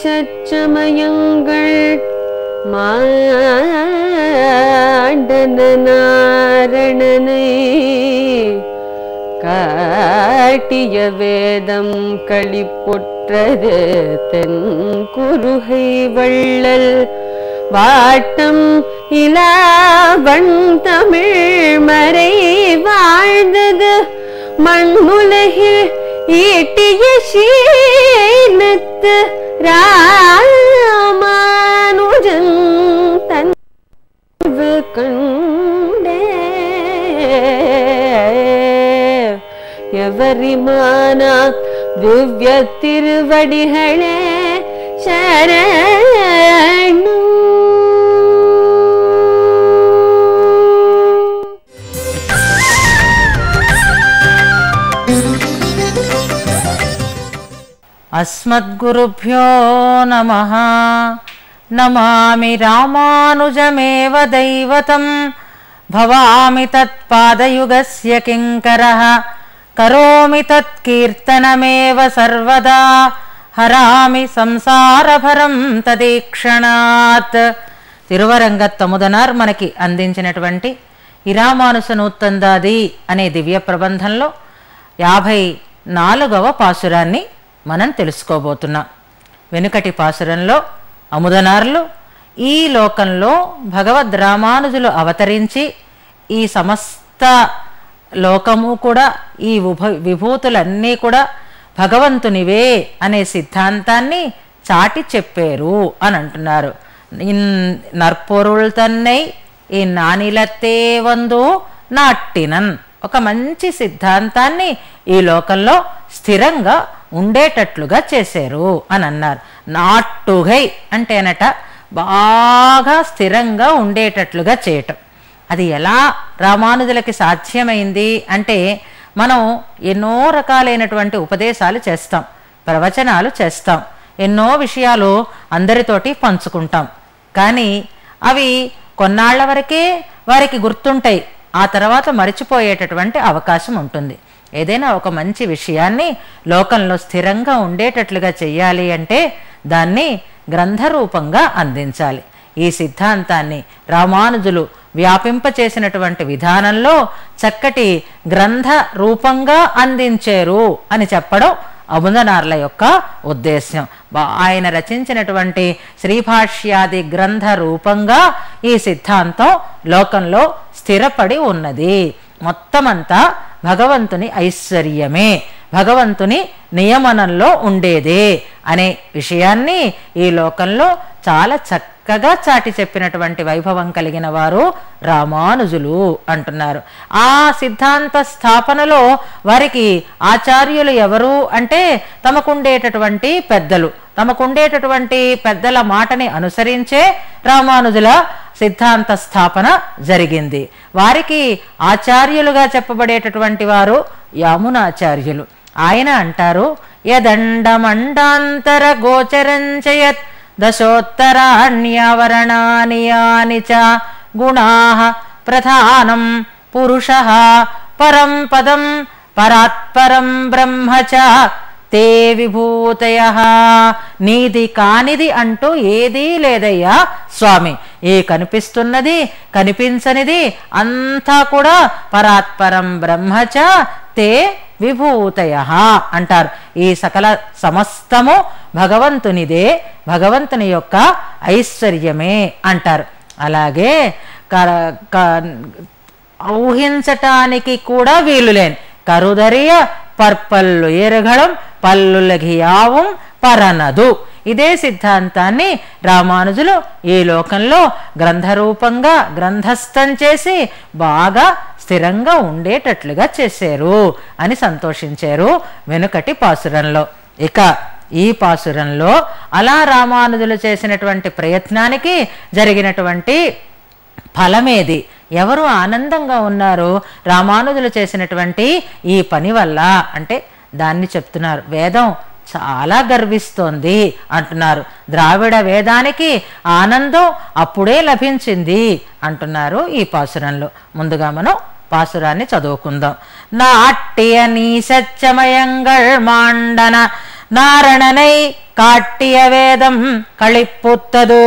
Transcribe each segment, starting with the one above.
சச்சமயங்கள் மாண்டன நாரணனை காட்டிய வேதம் களிப்புற்றது தென் குருகை வள்ளல் வாட்டம் இலாவண் தமிழ் மறை வாழ்ந்தது மண்ணுலகில் ஈட்டிய சீனத்து ராமானுஜன் தன் கண்டே எவரிமானா திவ்ய திருவடிகளே சரணு. అస్మద్గురుభ్యో నమః. నమామి రామానుజమేవ దైవతం భవామి తత్పాదయుగస్య కింకరః కరోమి తత్కీర్తనమేవ సర్వదా హరామి సంసారభరం తదీక్షణాత్. తిరువరంగత్తముదనార్ మనకి అందించినటువంటి ఇరామానుస నూత్తందాది అనే దివ్య ప్రబంధంలో 54వ పాసురాన్ని మనం తెలుసుకోబోతున్నాం. వెనుకటి పాసురంలో అముదనార్లు ఈ లోకంలో భగవద్ రామానుజులు అవతరించి ఈ సమస్త లోకము కూడా ఈ విభూతులన్నీ కూడా భగవంతునివే అనే సిద్ధాంతాన్ని చాటి చెప్పారు అని అంటున్నారు. నర్పొరుల్ తన్నై ఈ నానిలత్తే వందు నాట్టినన్, ఒక మంచి సిద్ధాంతాన్ని ఈ లోకంలో స్థిరంగా ఉండేటట్లుగా చేశారు అని అన్నారు. నాట్టుగై అంటేనట బాగా స్థిరంగా ఉండేటట్లుగా చేయటం. అది ఎలా రామానుజులకి సాధ్యమైంది అంటే, మనం ఎన్నో రకాలైనటువంటి ఉపదేశాలు చేస్తాం, ప్రవచనాలు చేస్తాం, ఎన్నో విషయాలు అందరితోటి పంచుకుంటాం. కానీ అవి కొన్నాళ్ల వరకే వారికి గుర్తుంటాయి, ఆ తర్వాత మరిచిపోయేటటువంటి అవకాశం ఉంటుంది. ఏదైనా ఒక మంచి విషయాన్ని లోకంలో స్థిరంగా ఉండేటట్లుగా చెయ్యాలి అంటే దాన్ని గ్రంథరూపంగా అందించాలి. ఈ సిద్ధాంతాన్ని రామానుజులు వ్యాపింపచేసినటువంటి విధానంలో చక్కటి గ్రంథ రూపంగా అందించారు అని చెప్పడం అముదనార్ల యొక్క ఉద్దేశ్యం. ఆయన రచించినటువంటి శ్రీభాష్యాది గ్రంథ రూపంగా ఈ సిద్ధాంతం లోకంలో స్థిరపడి ఉన్నది. మొత్తమంతా భగవంతుని ఐశ్వర్యమే, భగవంతుని నియమనంలో ఉండేదే అనే విషయాన్ని ఈ లోకంలో చాలా చక్కగా చాటి చెప్పినటువంటి వైభవం కలిగిన వారు రామానుజులు అంటున్నారు. ఆ సిద్ధాంత స్థాపనలో వారికి ఆచార్యులు ఎవరు అంటే తమకుండేటటువంటి పెద్దలు, తమకుండేటటువంటి పెద్దల మాటని అనుసరించే రామానుజుల సిద్ధాంత స్థాపన జరిగింది. వారికి ఆచార్యులుగా చెప్పబడేటటువంటి వారు యామునాచార్యులు. ఆయన అంటారు, యదండమండాంతర గోచరంచయత్ దశోత్తరాణ్యావరణాని యాని చ గుణాః ప్రధానం పురుషః పరం పదం పరాత్పరం బ్రహ్మ చ తే విభూతయః. నీది కానిది అంటూ ఏదీ లేదయ్యా స్వామి, ఏ కనిపిస్తున్నది కనిపించనిది అంతా కూడా పరాత్పరం బ్రహ్మ చ తే విభూతయః అంటారు. ఈ సకల సమస్తము భగవంతునిదే, భగవంతుని యొక్క ఐశ్వర్యమే అంటారు. అలాగే ఊహించటానికి కూడా వీలులేని కరుదరియ పర్పల్లు ఎరగడం పల్లులగియావం పరనదు. ఇదే సిద్ధాంతాన్ని రామానుజులు ఈ లోకంలో గ్రంథరూపంగా గ్రంథస్థం చేసి బాగా స్థిరంగా ఉండేటట్లుగా చేశారు అని సంతోషించారు వెనుకటి పాసురంలో. ఇక ఈ పాసురంలో అలా రామానుజులు చేసినటువంటి ప్రయత్నానికి జరిగినటువంటి ఫలమేది, ఎవరు ఆనందంగా ఉన్నారు రామానుజులు చేసినటువంటి ఈ పని వల్ల అంటే దాన్ని చెప్తున్నారు. వేదం చాలా గర్విస్తోంది అంటున్నారు. ద్రావిడ వేదానికి ఆనందం అప్పుడే లభించింది అంటున్నారు ఈ పాసురంలో. ముందుగా మనం పాసురాన్ని చదువుకుందాం. నాట్య నీ సత్యమయంగళ్ మాండన నారణనై காட்டிய வேதம் களிப்புத்தது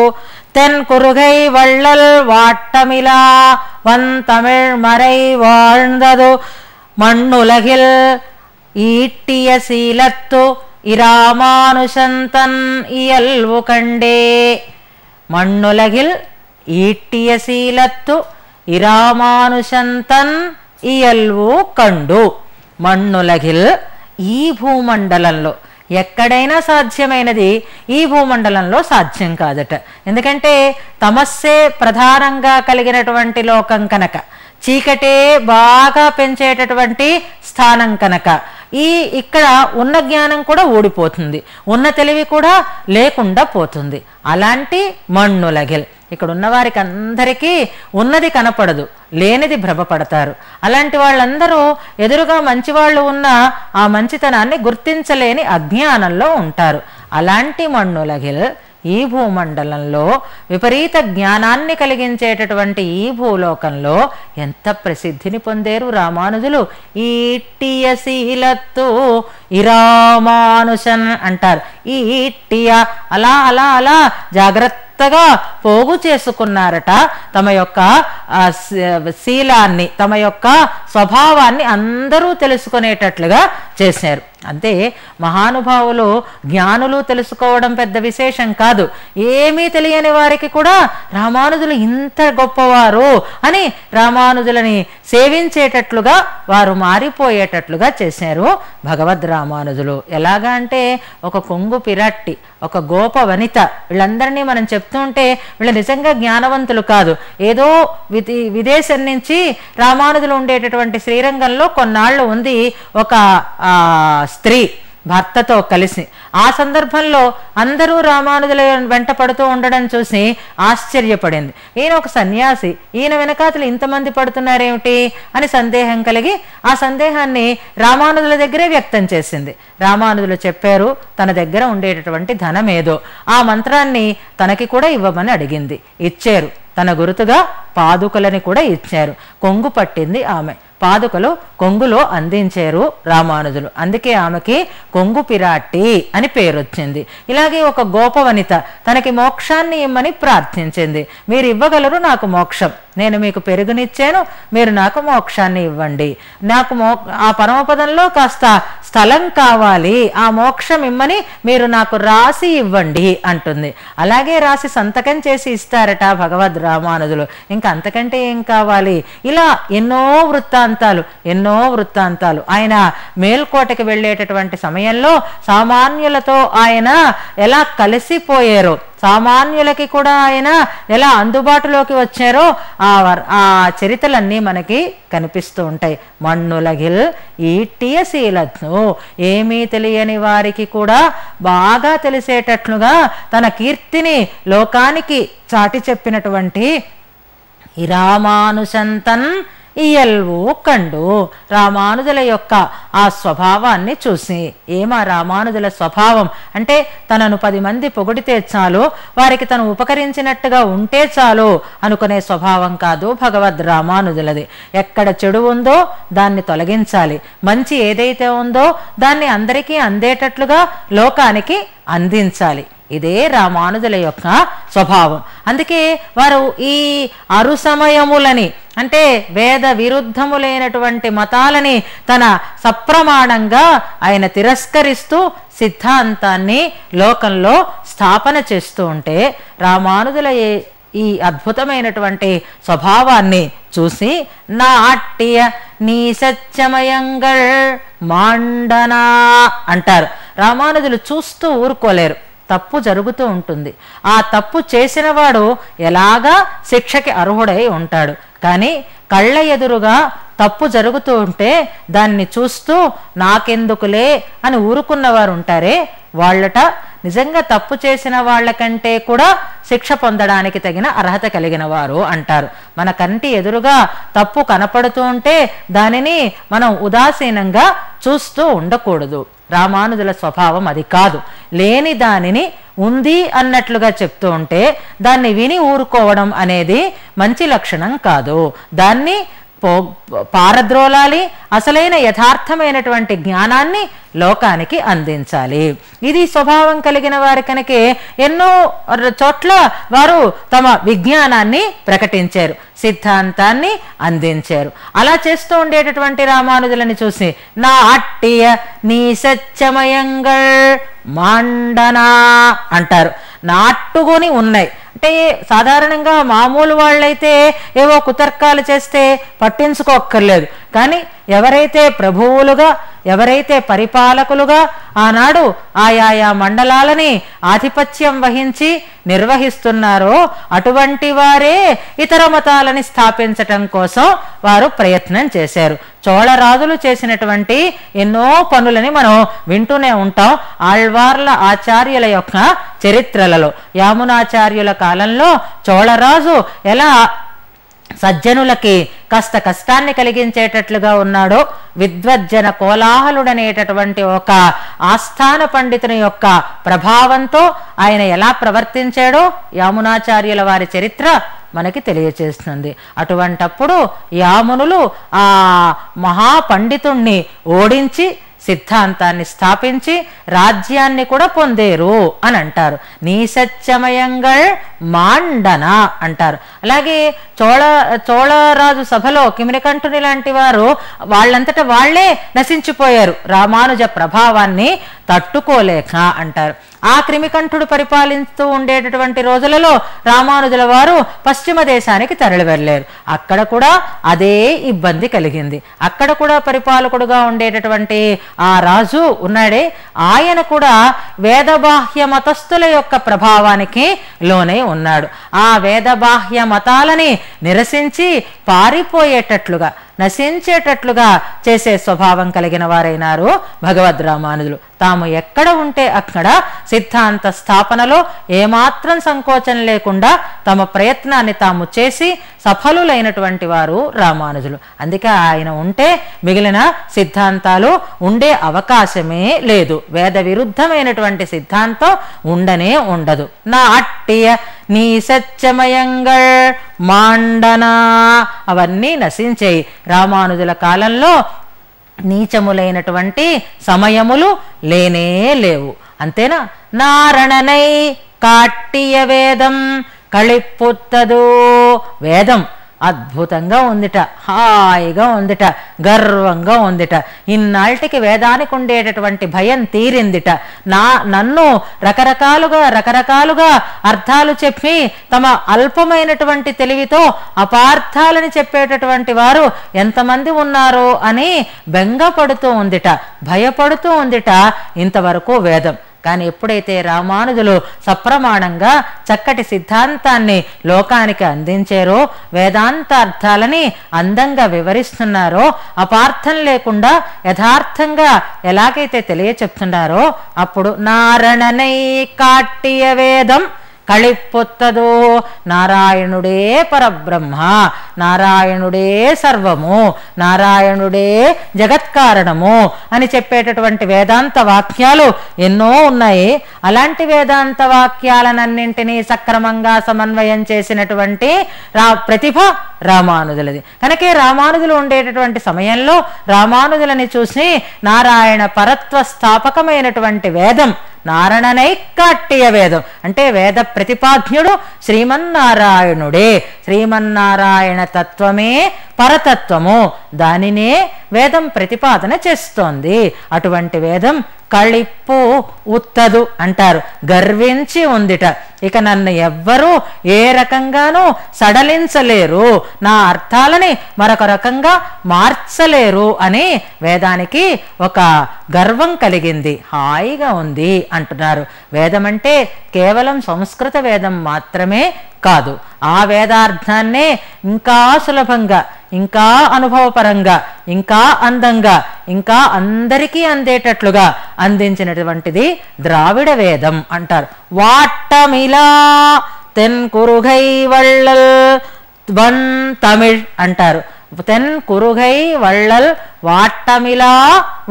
தென் குறுகை வள்ளல் வாட்டமிலா வன் தமிழ் மறை வாழ்ந்தது மண்ணுலகில் ஈட்டிய சீலத்து இராமானுஷந்தன் இயல்பு கண்டே. மண்ணுலகில் ఈట్టియ శీలత్తు ఇరామానుషంతన్ ఇయల్వు కండు. మన్నులగిల్ ఈ భూమండలంలో ఎక్కడైనా సాధ్యమైనది ఈ భూమండలంలో సాధ్యం కాదట. ఎందుకంటే తమస్సే ప్రధానంగా కలిగినటువంటి లోకం కనుక, చీకటే బాగా పెంచేటటువంటి స్థానం కనుక ఇక్కడ ఉన్న జ్ఞానం కూడా ఊడిపోతుంది, ఉన్న తెలివి కూడా లేకుండా పోతుంది. అలాంటి మన్నులగిల్ ఇక్కడ ఉన్న వారికి అందరికీ ఉన్నది కనపడదు, లేనిది భ్రమపడతారు. అలాంటి వాళ్ళందరూ ఎదురుగా మంచివాళ్ళు ఉన్న ఆ మంచితనాన్ని గుర్తించలేని అజ్ఞానంలో ఉంటారు. అలాంటి మన్నులగిల్ ఈ భూమండలంలో విపరీత జ్ఞానాన్ని కలిగించేటటువంటి ఈ భూలోకంలో ఎంత ప్రసిద్ధిని పొందేరు రామానుజులు. ఈట్టియ శీలత్తు ఇరామానుషన్ అంటారు. ఈ ఈట్టియ అలా అలా అలా జాగ్రత్తగా పోగు చేసుకున్నారట తమ యొక్క శీలాన్ని, తమ యొక్క స్వభావాన్ని అందరూ తెలుసుకునేటట్లుగా చేశారు. అంతే మహానుభావులు జ్ఞానులు తెలుసుకోవడం పెద్ద విశేషం కాదు. ఏమీ తెలియని వారికి కూడా రామానుజులు ఇంత గొప్పవారు అని రామానుజులని సేవించేటట్లుగా వారు మారిపోయేటట్లుగా చేశారు భగవద్ రామానుజులు. ఎలాగా అంటే ఒక కొంగు పిరాట్టి, ఒక గోప వనిత, వీళ్ళందరినీ మనం చెప్తుంటే వీళ్ళు నిజంగా జ్ఞానవంతులు కాదు. ఏదో విదేశం నుంచి రామానుజులు ఉండేటటువంటి శ్రీరంగంలో కొన్నాళ్ళు ఉంది ఒక స్త్రీ భర్తతో కలిసి. ఆ సందర్భంలో అందరూ రామానుజుల వెంట పడుతూ ఉండడం చూసి ఆశ్చర్యపడింది. ఈయన ఒక సన్యాసి, ఈయన వెనకాతలు ఇంతమంది పడుతున్నారేమిటి అని సందేహం కలిగి ఆ సందేహాన్ని రామానుజుల దగ్గరే వ్యక్తం చేసింది. రామానుజులు చెప్పారు తన దగ్గర ఉండేటటువంటి ధనమేదో, ఆ మంత్రాన్ని తనకి కూడా ఇవ్వమని అడిగింది. ఇచ్చారు. తన గురుతుగా పాదుకలని కూడా ఇచ్చారు. కొంగు పట్టింది ఆమె, పాదుకలు కొంగులో అందించారు రామానుజులు. అందుకే ఆమెకి కొంగు పిరాట్టి అని పేరు వచ్చింది. ఇలాగే ఒక గోపవనిత తనకి మోక్షాన్ని ఇమ్మని ప్రార్థించింది. మీరు ఇవ్వగలరు నాకు మోక్షం, నేను మీకు పెరుగునిచ్చాను, మీరు నాకు మోక్షాన్ని ఇవ్వండి, నాకు ఆ పరమపదంలో కాస్త స్థలం కావాలి, ఆ మోక్షం ఇమ్మని మీరు నాకు రాసి ఇవ్వండి అంటుంది. అలాగే రాసి సంతకం చేసి ఇస్తారట భగవద్ రామానుజులు. ఇంకా అంతకంటే ఏం కావాలి? ఇలా ఎన్నో వృత్తాంతాలు. ఆయన మేల్కోటకి వెళ్ళేటటువంటి సమయంలో సామాన్యులతో ఆయన ఎలా కలిసిపోయారో, సామాన్యులకి కూడా ఆయన ఎలా అందుబాటులోకి వచ్చారో ఆ చరిత్రలన్నీ మనకి కనిపిస్తూ ఉంటాయి. మన్నులగిల్ ఈట్టియ శీలత్ను, ఏమీ తెలియని వారికి కూడా బాగా తెలిసేటట్లుగా తన కీర్తిని లోకానికి చాటి చెప్పినటువంటి ఈ రామానుషంతన్ ఇయల్వు కండు. రామానుజుల యొక్క ఆ స్వభావాన్ని చూసి, ఏమా రామానుజుల స్వభావం అంటే తనను 10 మంది పొగిడితే చాలు, వారికి తను ఉపకరించినట్టుగా ఉంటే చాలు అనుకునే స్వభావం కాదు భగవద్ రామానుజులది. ఎక్కడ చెడు ఉందో దాన్ని తొలగించాలి, మంచి ఏదైతే ఉందో దాన్ని అందరికీ అందేటట్లుగా లోకానికి అందించాలి. ఇదే రామానుజుల యొక్క స్వభావం. అందుకే వారు ఈ అరుసమయములని అంటే వేద విరుద్ధములైనటువంటి మతాలని తన సప్రమాణంగా ఆయన తిరస్కరిస్తూ సిద్ధాంతాన్ని లోకంలో స్థాపన చేస్తూ ఉంటే రామానుజుల ఈ అద్భుతమైనటువంటి స్వభావాన్ని చూసి నాట్య నీ సత్యమయంగళ్ మాండనా అంటారు. రామానుజులు చూస్తూ ఊరుకోలేరు. తప్పు జరుగుతూ ఉంటుంది, ఆ తప్పు చేసినవాడు ఎలాగా శిక్షకి అర్హుడై ఉంటాడు. కానీ కళ్ళ ఎదురుగా తప్పు జరుగుతూ ఉంటే దాన్ని చూస్తూ నాకెందుకులే అని ఊరుకున్నవారు ఉంటారే, వాళ్ళట నిజంగా తప్పు చేసిన వాళ్ళకంటే కూడా శిక్ష పొందడానికి తగిన అర్హత కలిగిన వారు అంటారు. మన కంటి ఎదురుగా తప్పు కనపడుతూ ఉంటే దానిని మనం ఉదాసీనంగా చూస్తూ ఉండకూడదు. రామానుజుల స్వభావం అది కాదు. లేని దానిని ఉంది అన్నట్లుగా చెప్తూ ఉంటే దాన్ని విని ఊరుకోవడం అనేది మంచి లక్షణం కాదు. దాన్ని పారద్రోలాలి, అసలైన యథార్థమైనటువంటి జ్ఞానాన్ని లోకానికి అందించాలి. ఇది స్వభావం కలిగిన వారి కనుక ఎన్నో చోట్ల వారు తమ విజ్ఞానాన్ని ప్రకటించారు, సిద్ధాంతాన్ని అందించారు. అలా చేస్తూ ఉండేటటువంటి రామానుజులని చూసి నా అట్టియ నీ సత్యమయంగల్ మాండనా అంటారు. నాట్టుకొని ఉన్నాయి అంటే సాధారణంగా మామూలు వాళ్ళైతే ఏవో కుతర్కాలు చేస్తే పట్టించుకోక్కర్లేదు. కానీ ఎవరైతే ప్రభువులుగా, ఎవరైతే పరిపాలకులుగా ఆనాడు ఆయా మండలాలని ఆధిపత్యం వహించి నిర్వహిస్తున్నారో అటువంటి వారే ఇతర మతాలని స్థాపించటం కోసం వారు ప్రయత్నం చేశారు. చోళరాజులు చేసినటువంటి ఎన్నో పనులని మనం వింటూనే ఉంటాం ఆళ్వార్ల ఆచార్యుల యొక్క చరిత్రలలో. యామునాచార్యుల కాలంలో చోళరాజు ఎలా సజ్జనులకి కాస్త కష్టాన్ని కలిగించేటట్లుగా ఉన్నాడో, విద్వజ్జన కోలాహలుడనేటటువంటి ఒక ఆస్థాన పండితుని యొక్క ప్రభావంతో ఆయన ఎలా ప్రవర్తించాడో యామునాచార్యుల వారి చరిత్ర మనకి తెలియచేస్తుంది. అటువంటప్పుడు యామునులు ఆ మహాపండితుణ్ణి ఓడించి సిద్ధాంతాన్ని స్థాపించి రాజ్యాన్ని కూడా పొందేరు అని అంటారు. నీ సత్యమయంగల్ మాండన అంటారు. అలాగే చోళరాజు సభలో కిమిరికంఠుని లాంటి వారు వాళ్ళంతటా వాళ్లే నశించిపోయారు, రామానుజ ప్రభావాన్ని తట్టుకోలేక అంటారు. ఆ క్రిమికంఠుడు పరిపాలిస్తూ ఉండేటటువంటి రోజులలో రామానుజుల వారు పశ్చిమ దేశానికి తరలి వెళ్ళారు. అక్కడ కూడా అదే ఇబ్బంది కలిగింది. అక్కడ కూడా పరిపాలకుడుగా ఉండేటటువంటి ఆ రాజు ఉన్నాడే, ఆయన కూడా వేదబాహ్య మతస్థుల యొక్క ప్రభావానికి లోనే ఉన్నాడు. ఆ వేదబాహ్య మతాలని నిరసించి పారిపోయేటట్లుగా, నశించేటట్లుగా చేసే స్వభావం కలిగిన వారైనారు భగవద్ రామానుజులు. తాము ఎక్కడ ఉంటే అక్కడ సిద్ధాంత స్థాపనలో ఏమాత్రం సంకోచం లేకుండా తమ ప్రయత్నాన్ని తాము చేసి సఫలులైనటువంటి వారు రామానుజులు. అందుకే ఆయన ఉంటే మిగిలిన సిద్ధాంతాలు ఉండే అవకాశమే లేదు. వేద విరుద్ధమైనటువంటి సిద్ధాంతం ఉండనే ఉండదు. నా అట్టియ నీ సత్యమయంగల్ మాండనా అవన్నీ నశించాయి. రామానుజుల కాలంలో నీచములైనటువంటి సమయములు లేనే లేవు. అంతేనా? నారణనై కాట్టియ వేదం కళిప్పుత్తదు. వేదం అద్భుతంగా ఉందిట, హాయిగా ఉందిట, గర్వంగా ఉందిట. ఇన్నాళ్ళకి వేదానికి ఉండేటటువంటి భయం తీరిందిట. నన్ను రకరకాలుగా అర్థాలు చెప్పి తమ అల్పమైనటువంటి తెలివితో అపార్థాలని చెప్పేటటువంటి వారు ఎంతమంది ఉన్నారో అని బెంగపడుతూ ఉందిట, భయపడుతూ ఉందిట ఇంతవరకు వేదం. కానీ ఎప్పుడైతే రామానుజులు సప్రమాణంగా చక్కటి సిద్ధాంతాన్ని లోకానికి అందించారో, వేదాంత అర్థాలని అందంగా వివరిస్తున్నారో, అపార్థం లేకుండా యథార్థంగా ఎలాగైతే తెలియచెప్తున్నారో అప్పుడు నారణనై కాట్టియ వేదం కళిప్పొత్తదో. నారాయణుడే పరబ్రహ్మ, నారాయణుడే సర్వము, నారాయణుడే జగత్కారణము అని చెప్పేటటువంటి వేదాంత వాక్యాలు ఎన్నో ఉన్నాయి. అలాంటి వేదాంత వాక్యాలనన్నింటినీ సక్రమంగా సమన్వయం చేసినటువంటి ప్రతిభ రామానుజులది. కనుకే రామానుజులు ఉండేటటువంటి సమయంలో రామానుజులని చూసి నారాయణ పరత్వ స్థాపకమైనటువంటి వేదం నారణనై కాట్టియ వేదం అంటే వేద ప్రతిపాజ్ఞుడు శ్రీమన్నారాయణుడే. శ్రీమన్నారాయణ తత్వమే పరతత్వము, దానినే వేదం ప్రతిపాదన చేస్తోంది. అటువంటి వేదం కళిప్పు ఉత్తదు అంటారు, గర్వించి ఉందిట. ఇక నన్ను ఎవ్వరూ ఏ రకంగానూ సడలించలేరు, నా అర్థాలని మరొక రకంగా మార్చలేరు అని వేదానికి ఒక గర్వం కలిగింది, హాయిగా ఉంది అంటున్నారు. వేదం అంటే కేవలం సంస్కృత వేదం మాత్రమే కాదు, ఆ వేదార్థాన్నే ఇంకా సులభంగా, ఇంకా అనుభవపరంగా, ఇంకా అందంగా, ఇంకా అందరికీ అందేటట్లుగా అందించినటువంటిది ద్రావిడ వేదం అంటారు. వాట్టమిలా తెన్ కురుగై వళ్ళల్ వన్ తమిళ్ అంటారు. తెన్ కురుగై వళ్ళల్ వాట్టమిలా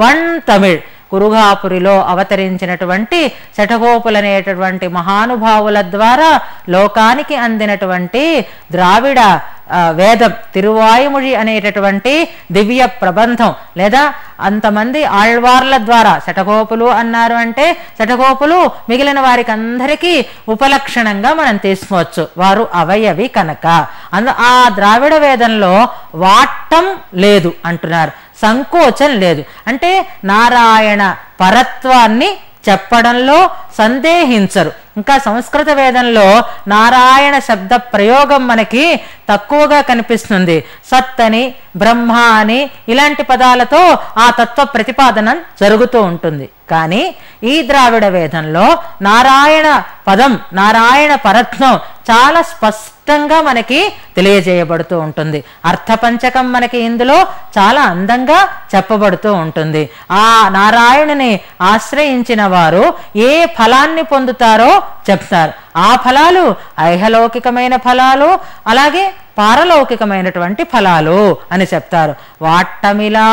వన్ తమిళ్. కురుగాపురిలో అవతరించినటువంటి శఠగోపులనేటటువంటి మహానుభావుల ద్వారా లోకానికి అందినటువంటి ద్రావిడ వేదం తిరువాయుమొഴి అనేటటువంటి దివ్య ప్రబంధం, లేదా అంతమంది ఆళ్వార్ల ద్వారా, శఠగోపులు అన్నారు అంటే శఠగోపులు మిగిలిన వారికి అందరికీ ఉపలక్షణంగా మనం తీసుకోవచ్చు, వారు అవయవి కనుక. ఆ ద్రావిడ వేదంలో వాట్టం లేదు అంటున్నారు, సంకోచం లేదు. అంటే నారాయణ పరత్వాన్ని చెప్పడంలో సందేహించరు. ఇంకా సంస్కృత వేదంలో నారాయణ శబ్ద ప్రయోగం మనకి తక్కువగా కనిపిస్తుంది. సత్ అని, బ్రహ్మ అని ఇలాంటి పదాలతో ఆ తత్వ ప్రతిపాదన జరుగుతూ ఉంటుంది. కానీ ఈ ద్రావిడ వేదంలో నారాయణ పదం, నారాయణ పరత్వం చాలా స్పష్టంగా మనకి తెలియజేయబడుతూ ఉంటుంది. అర్థపంచకం మనకి ఇందులో చాలా అందంగా చెప్పబడుతూ ఉంటుంది. ఆ నారాయణుని ఆశ్రయించిన వారు ఏ ఫలాన్ని పొందుతారో చెప్తారు. ఆ ఫలాలు ఐహలౌకికమైన ఫలాలు, అలాగే పారలౌకికమైనటువంటి ఫలాలు అని చెప్తారు. వాట్టమిలా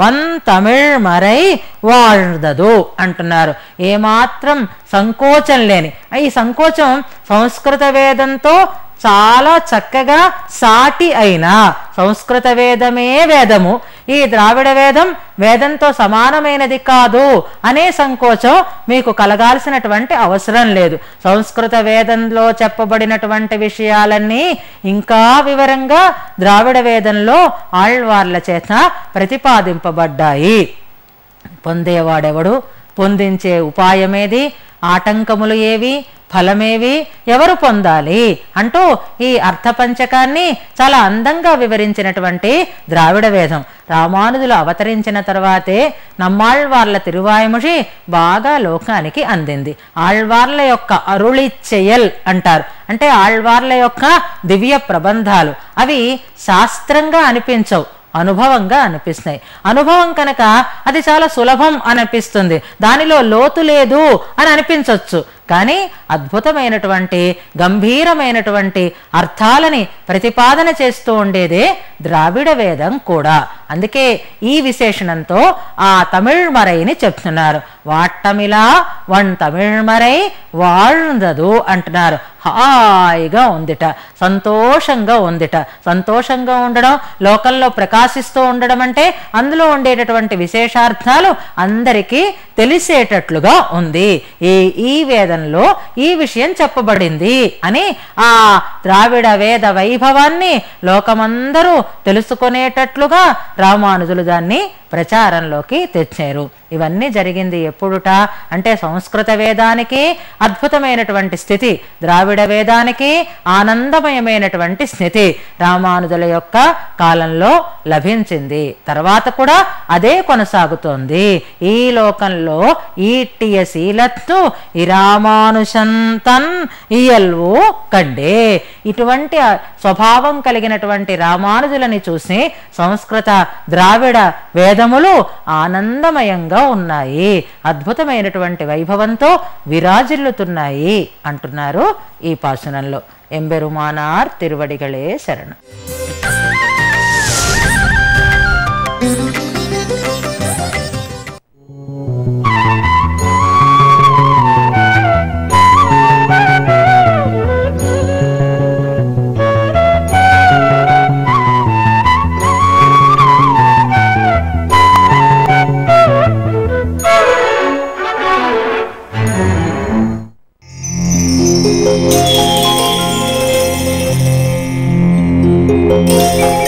వన్ తమిళ్ మరై వాళ్దదు అంటున్నారు. ఏమాత్రం సంకోచం లేని, ఈ సంకోచం సంస్కృత వేదంతో చాలా చక్కగా సాటి అయినా సంస్కృత వేదమే వేదము, ఈ ద్రావిడ వేదం వేదంతో సమానమైనది కాదు అనే సంకోచం మీకు కలగాల్సినటువంటి అవసరం లేదు. సంస్కృత వేదంలో చెప్పబడినటువంటి విషయాలన్నీ ఇంకా వివరంగా ద్రావిడ వేదంలో ఆళ్వార్ల చేత ప్రతిపాదింపబడ్డాయి. పొందేవాడెవడు, పొందించే ఉపాయమేది, ఆటంకములు ఏవి, ఫలమేవి, ఎవరు పొందాలి అంటూ ఈ అర్థపంచకాన్ని చాలా అందంగా వివరించినటువంటి ద్రావిడ వేదం రామానుజులు అవతరించిన తర్వాతే నమ్మాళ్వార్ల తిరువాయుమొഴి బాగా లోకానికి అందింది. ఆళ్వార్ల యొక్క అరుళిచెయల్ అంటారు, అంటే ఆళ్వార్ల యొక్క దివ్య ప్రబంధాలు. అవి శాస్త్రంగా అనిపించవు, అనుభవంగా అనిపిస్తాయి. అనుభవం కనుక అది చాలా సులభం అనిపిస్తుంది, దానిలో లోతు లేదు అని అనిపించవచ్చు. కానీ అద్భుతమైనటువంటి గంభీరమైనటువంటి అర్థాలని ప్రతిపాదన చేస్తూ ఉండేదే ద్రావిడ వేదం కూడా. అందుకే ఈ విశేషణంతో ఆ తమిళ్ మరైని చెప్తున్నారు. వాట్టమిలా వన్ తమిళ్ మరై వాళ్దదు అంటున్నారు. హాయిగా ఉందిట, సంతోషంగా ఉందిట. సంతోషంగా ఉండడం, లోకంలో ప్రకాశిస్తూ ఉండడం అంటే అందులో ఉండేటటువంటి విశేషార్థాలు అందరికీ తెలిసేటట్లుగా ఉంది. ఈ వేదంలో ఈ విషయం చెప్పబడింది అని ఆ ద్రావిడ వేద వైభవాన్ని లోకమందరూ తెలుసుకునేటట్లుగా రామానుజులు దాన్ని ప్రచారంలోకి తెచ్చారు. ఇవన్నీ జరిగింది ఎప్పుడుట అంటే సంస్కృత వేదానికి అద్భుతమైనటువంటి స్థితి, ద్రావిడ వేదానికి ఆనందమయమైనటువంటి స్థితి రామానుజుల యొక్క కాలంలో లభించింది. తర్వాత కూడా అదే కొనసాగుతోంది. ఈ లోకంలో ఈట్టియ శీలత్తు ఇరామానుషంతన్ ఇయల్వు కండే. ఇటువంటి స్వభావం కలిగినటువంటి రామానుజులని చూసి సంస్కృత ద్రావిడ వేదములు ఆనందమయంగా ఉన్నాయి, అద్భుతమైనటువంటి వైభవంతో విరాజిల్లుతున్నాయి అంటున్నారు ఈ పాసునంలో. ఎంబెరుమానార్ తిరువడిగళే శరణం. Thank you.